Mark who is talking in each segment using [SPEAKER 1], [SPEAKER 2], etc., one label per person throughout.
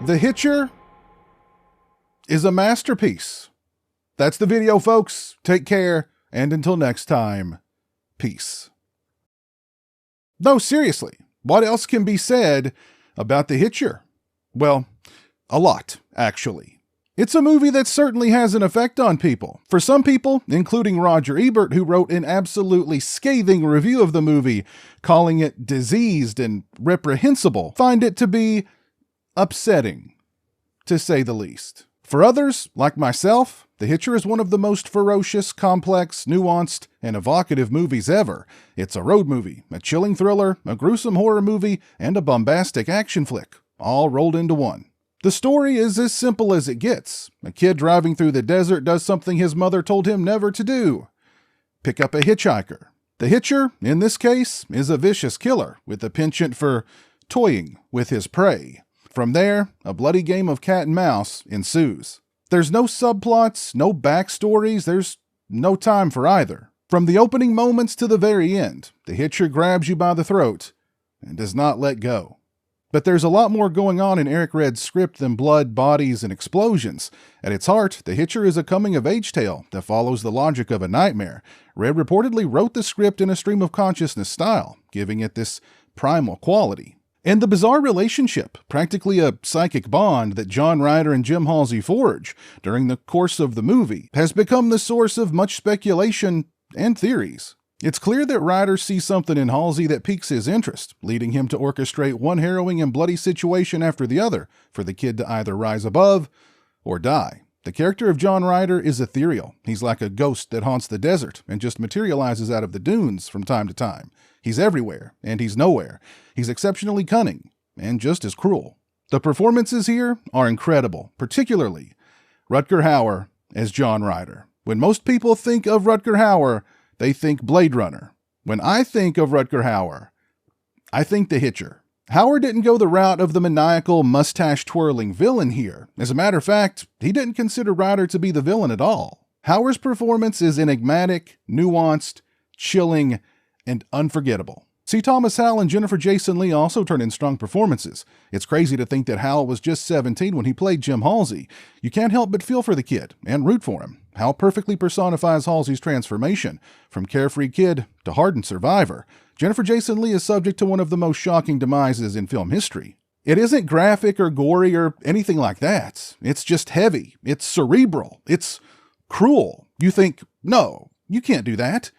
[SPEAKER 1] The Hitcher is a masterpiece. That's the video, folks. Take care, and until next time, peace. No, seriously, what else can be said about The Hitcher? Well, a lot, actually. It's a movie that certainly has an effect on people. For some people, including Roger Ebert, who wrote an absolutely scathing review of the movie, calling it diseased and reprehensible, find it to be upsetting, to say the least. For others, like myself, The Hitcher is one of the most ferocious, complex, nuanced, and evocative movies ever. It's a road movie, a chilling thriller, a gruesome horror movie, and a bombastic action flick, all rolled into one. The story is as simple as it gets. A kid driving through the desert does something his mother told him never to do: pick up a hitchhiker. The Hitcher, in this case, is a vicious killer with a penchant for toying with his prey. From there, a bloody game of cat and mouse ensues. There's no subplots, no backstories, there's no time for either. From the opening moments to the very end, the Hitcher grabs you by the throat and does not let go. But there's a lot more going on in Eric Red's script than blood, bodies, and explosions. At its heart, The Hitcher is a coming-of-age tale that follows the logic of a nightmare. Red reportedly wrote the script in a stream of consciousness style, giving it this primal quality. And the bizarre relationship, practically a psychic bond that John Ryder and Jim Halsey forge during the course of the movie, has become the source of much speculation and theories. It's clear that Ryder sees something in Halsey that piques his interest, leading him to orchestrate one harrowing and bloody situation after the other for the kid to either rise above or die. The character of John Ryder is ethereal. He's like a ghost that haunts the desert and just materializes out of the dunes from time to time. He's everywhere, and he's nowhere. He's exceptionally cunning, and just as cruel. The performances here are incredible, particularly Rutger Hauer as John Ryder. When most people think of Rutger Hauer, they think Blade Runner. When I think of Rutger Hauer, I think The Hitcher. Hauer didn't go the route of the maniacal, mustache-twirling villain here. As a matter of fact, he didn't consider Ryder to be the villain at all. Hauer's performance is enigmatic, nuanced, chilling, and unforgettable. C. Thomas Howell and Jennifer Jason Leigh also turn in strong performances. It's crazy to think that Howell was just 17 when he played Jim Halsey. You can't help but feel for the kid and root for him. Howell perfectly personifies Halsey's transformation, from carefree kid to hardened survivor. Jennifer Jason Leigh is subject to one of the most shocking demises in film history. It isn't graphic or gory or anything like that. It's just heavy. It's cerebral. It's cruel. You think, no, you can't do that.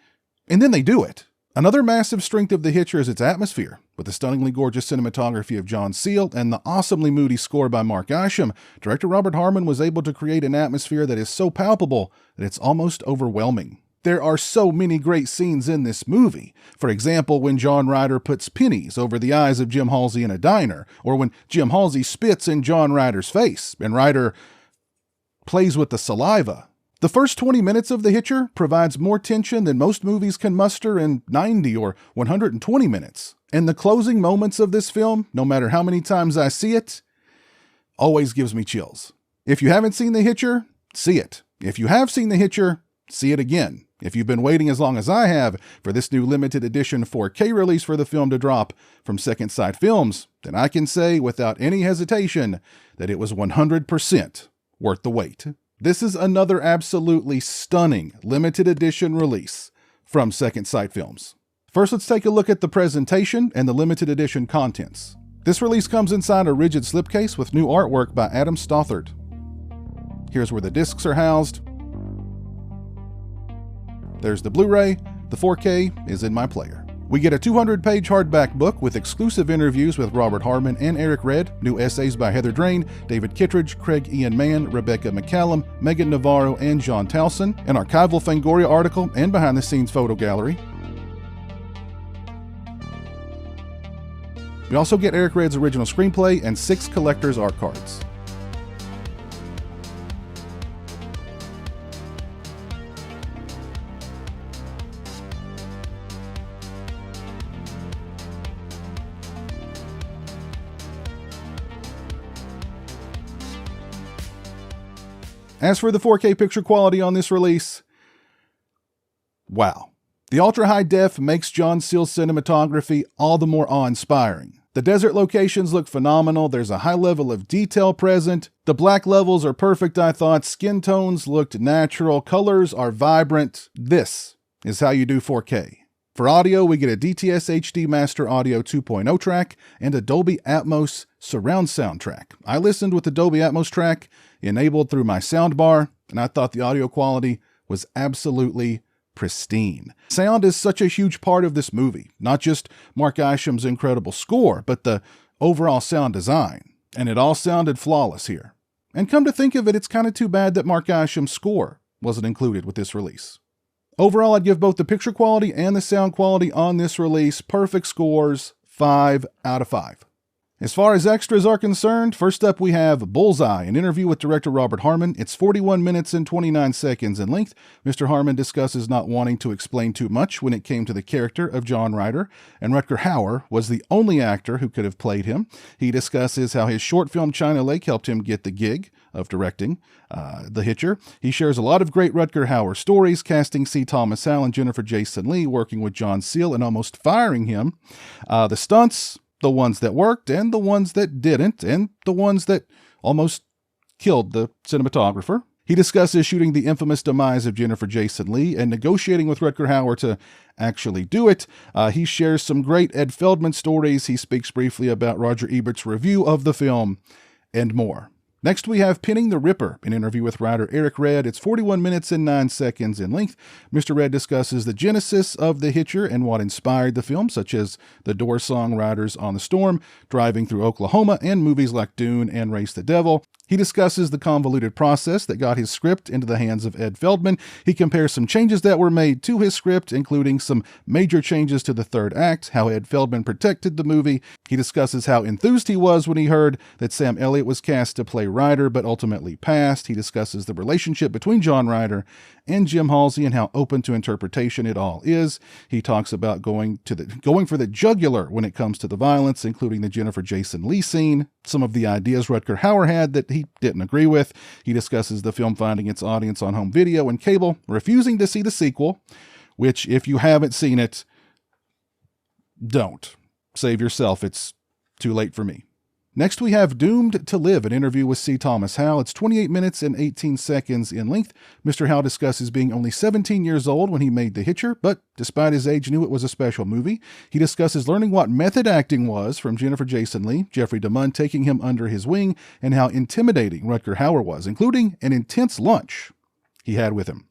[SPEAKER 1] And then they do it. Another massive strength of The Hitcher is its atmosphere. With the stunningly gorgeous cinematography of John Seale and the awesomely moody score by Mark Isham, director Robert Harmon was able to create an atmosphere that is so palpable that it's almost overwhelming. There are so many great scenes in this movie. For example, when John Ryder puts pennies over the eyes of Jim Halsey in a diner, or when Jim Halsey spits in John Ryder's face, and Ryder plays with the saliva. The first 20 minutes of The Hitcher provides more tension than most movies can muster in 90 or 120 minutes. And the closing moments of this film, no matter how many times I see it, always gives me chills. If you haven't seen The Hitcher, see it. If you have seen The Hitcher, see it again. If you've been waiting as long as I have for this new limited edition 4K release for the film to drop from Second Sight Films, then I can say without any hesitation that it was 100% worth the wait. This is another absolutely stunning limited edition release from Second Sight Films. First, let's take a look at the presentation and the limited edition contents. This release comes inside a rigid slipcase with new artwork by Adam Stothard. Here's where the discs are housed. There's the Blu-ray. The 4K is in my player. We get a 200-page hardback book with exclusive interviews with Robert Harmon and Eric Red, new essays by Heather Drain, David Kittredge, Craig Ian Mann, Rebecca McCallum, Megan Navarro, and John Towson, an archival Fangoria article and behind-the-scenes photo gallery. We also get Eric Red's original screenplay and 6 collector's art cards. As for the 4K picture quality on this release, wow. The ultra-high def makes John Seale's cinematography all the more awe-inspiring. The desert locations look phenomenal. There's a high level of detail present. The black levels are perfect, I thought. Skin tones looked natural. Colors are vibrant. This is how you do 4K. For audio, we get a DTS HD Master Audio 2.0 track and a Dolby Atmos surround sound track. I listened with the Dolby Atmos track enabled through my soundbar, and I thought the audio quality was absolutely pristine. Sound is such a huge part of this movie, not just Mark Isham's incredible score, but the overall sound design. And it all sounded flawless here. And come to think of it, it's kind of too bad that Mark Isham's score wasn't included with this release. Overall, I'd give both the picture quality and the sound quality on this release perfect scores, 5 out of 5. As far as extras are concerned, first up we have Bullseye, an interview with director Robert Harmon. It's 41 minutes and 29 seconds in length. Mr. Harmon discusses not wanting to explain too much when it came to the character of John Ryder, and Rutger Hauer was the only actor who could have played him. He discusses how his short film China Lake helped him get the gig of directing The Hitcher. He shares a lot of great Rutger Hauer stories, casting C. Thomas Howell and Jennifer Jason Leigh, working with John Seal and almost firing him. The stunts, the ones that worked and the ones that didn't, and the ones that almost killed the cinematographer. He discusses shooting the infamous demise of Jennifer Jason Leigh and negotiating with Rutger Hauer to actually do it. He shares some great Ed Feldman stories. He speaks briefly about Roger Ebert's review of the film and more. Next, we have Pinning the Ripper, an interview with writer Eric Red. It's 41 minutes and 9 seconds in length. Mr. Red discusses the genesis of The Hitcher and what inspired the film, such as the Doors song Riders on the Storm, Driving Through Oklahoma, and movies like Dune and Race the Devil. He discusses the convoluted process that got his script into the hands of Ed Feldman. He compares some changes that were made to his script, including some major changes to the third act, how Ed Feldman protected the movie. He discusses how enthused he was when he heard that Sam Elliott was cast to play Ryder, but ultimately passed. He discusses the relationship between John Ryder and Jim Halsey and how open to interpretation it all is. He talks about going for the jugular when it comes to the violence, including the Jennifer Jason Leigh scene, some of the ideas Rutger Hauer had that he didn't agree with. He discusses the film finding its audience on home video and cable, refusing to see the sequel, which, if you haven't seen it, don't. Save yourself. It's too late for me. Next, we have Doomed to Live, an interview with C. Thomas Howell. It's 28 minutes and 18 seconds in length. Mr. Howell discusses being only 17 years old when he made The Hitcher, but despite his age, knew it was a special movie. He discusses learning what method acting was from Jennifer Jason Leigh, Jeffrey DeMunn taking him under his wing, and how intimidating Rutger Hauer was, including an intense lunch he had with him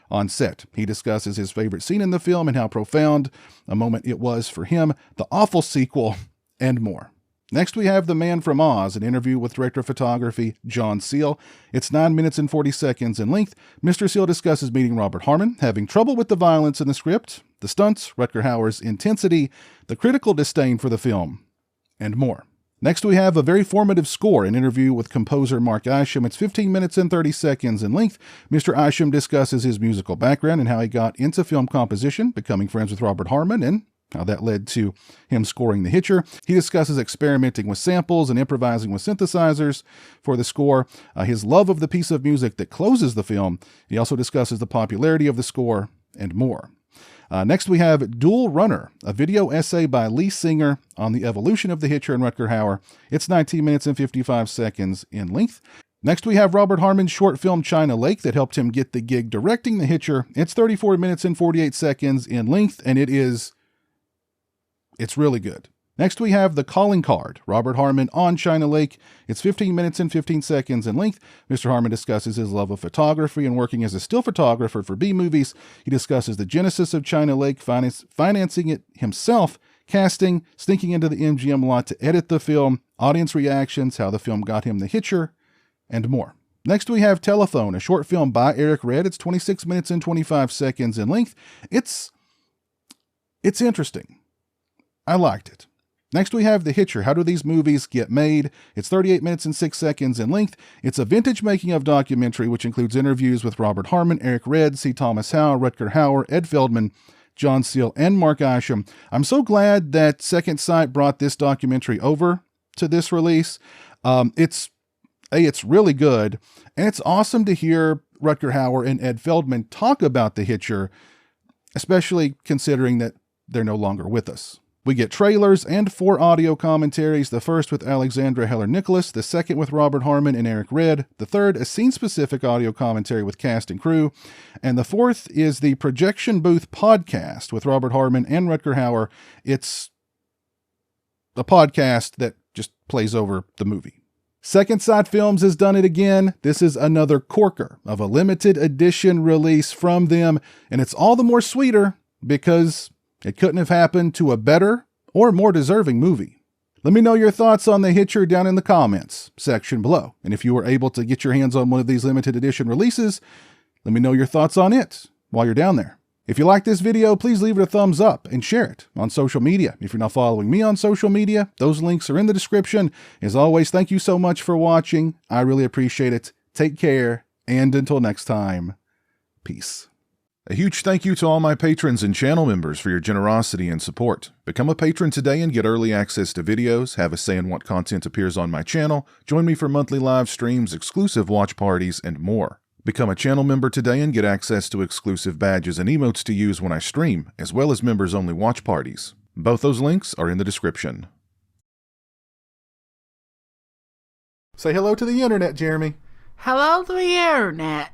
[SPEAKER 1] on set. He discusses his favorite scene in the film and how profound a moment it was for him, the awful sequel, and more. Next, we have The Man from Oz, an interview with director of photography John Seal. It's 9 minutes and 40 seconds in length. Mr. Seal discusses meeting Robert Harmon, having trouble with the violence in the script, the stunts, Rutger Hauer's intensity, the critical disdain for the film, and more. Next, we have a very formative score, an interview with composer Mark Isham. It's 15 minutes and 30 seconds in length. Mr. Isham discusses his musical background and how he got into film composition, becoming friends with Robert Harmon, and how that led to him scoring The Hitcher. He discusses experimenting with samples and improvising with synthesizers for the score, his love of the piece of music that closes the film. He also discusses the popularity of the score and more. Next, we have Dual Runner, a video essay by Lee Singer on the evolution of The Hitcher and Rutger Hauer. It's 19 minutes and 55 seconds in length. Next, we have Robert Harmon's short film China Lake that helped him get the gig directing The Hitcher. It's 34 minutes and 48 seconds in length, and it's really good. Next, we have The Calling Card, Robert Harmon on China Lake. It's 15 minutes and 15 seconds in length. Mr. Harmon discusses his love of photography and working as a still photographer for B-movies. He discusses the genesis of China Lake, financing it himself, casting, sneaking into the MGM lot to edit the film, audience reactions, how the film got him The Hitcher, and more. Next, we have Telephone, a short film by Eric Red. It's 26 minutes and 25 seconds in length. It's interesting. I liked it. Next, we have The Hitcher. How do these movies get made? It's 38 minutes and 6 seconds in length. It's a vintage making of documentary, which includes interviews with Robert Harmon, Eric Red, C. Thomas Howell, Rutger Hauer, Ed Feldman, John Seal, and Mark Isham. I'm so glad that Second Sight brought this documentary over to this release. It's really good, and it's awesome to hear Rutger Hauer and Ed Feldman talk about The Hitcher, especially considering that they're no longer with us. We get trailers and 4 audio commentaries, the first with Alexandra Heller-Nicholas, the second with Robert Harmon and Eric Red, the third a scene-specific audio commentary with cast and crew, and the fourth is the Projection Booth podcast with Robert Harmon and Rutger Hauer. It's a podcast that just plays over the movie. Second Sight Films has done it again. This is another corker of a limited edition release from them, and it's all the more sweeter because it couldn't have happened to a better or more deserving movie. Let me know your thoughts on the Hitcher down in the comments section below. And if you were able to get your hands on one of these limited edition releases, let me know your thoughts on it while you're down there. If you like this video, please leave it a thumbs up and share it on social media. If you're not following me on social media, those links are in the description. As always, thank you so much for watching. I really appreciate it. Take care, and until next time, peace. A huge thank you to all my patrons and channel members for your generosity and support. Become a patron today and get early access to videos, have a say in what content appears on my channel, join me for monthly live streams, exclusive watch parties, and more. Become a channel member today and get access to exclusive badges and emotes to use when I stream, as well as members-only watch parties. Both those links are in the description. Say hello to the internet, Jeremy.
[SPEAKER 2] Hello to the internet.